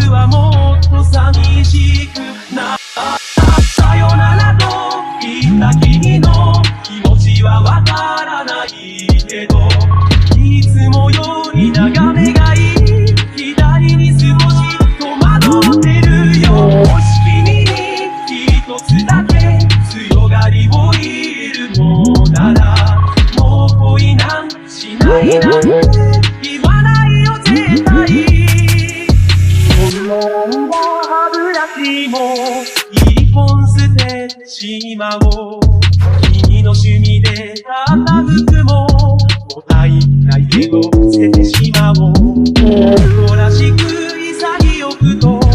夏はもっと寂しくなったさよならと言った君の気持ちはわからないけどいつもより眺めがいい左に少し戸惑ってるよもし君に一つだけ強がりをいるのならもう恋なんしないなんて言わないよ絶対こんな歯ブラシも一本捨てしまおう君の趣味で買った服ももったいないけど捨ててしまおう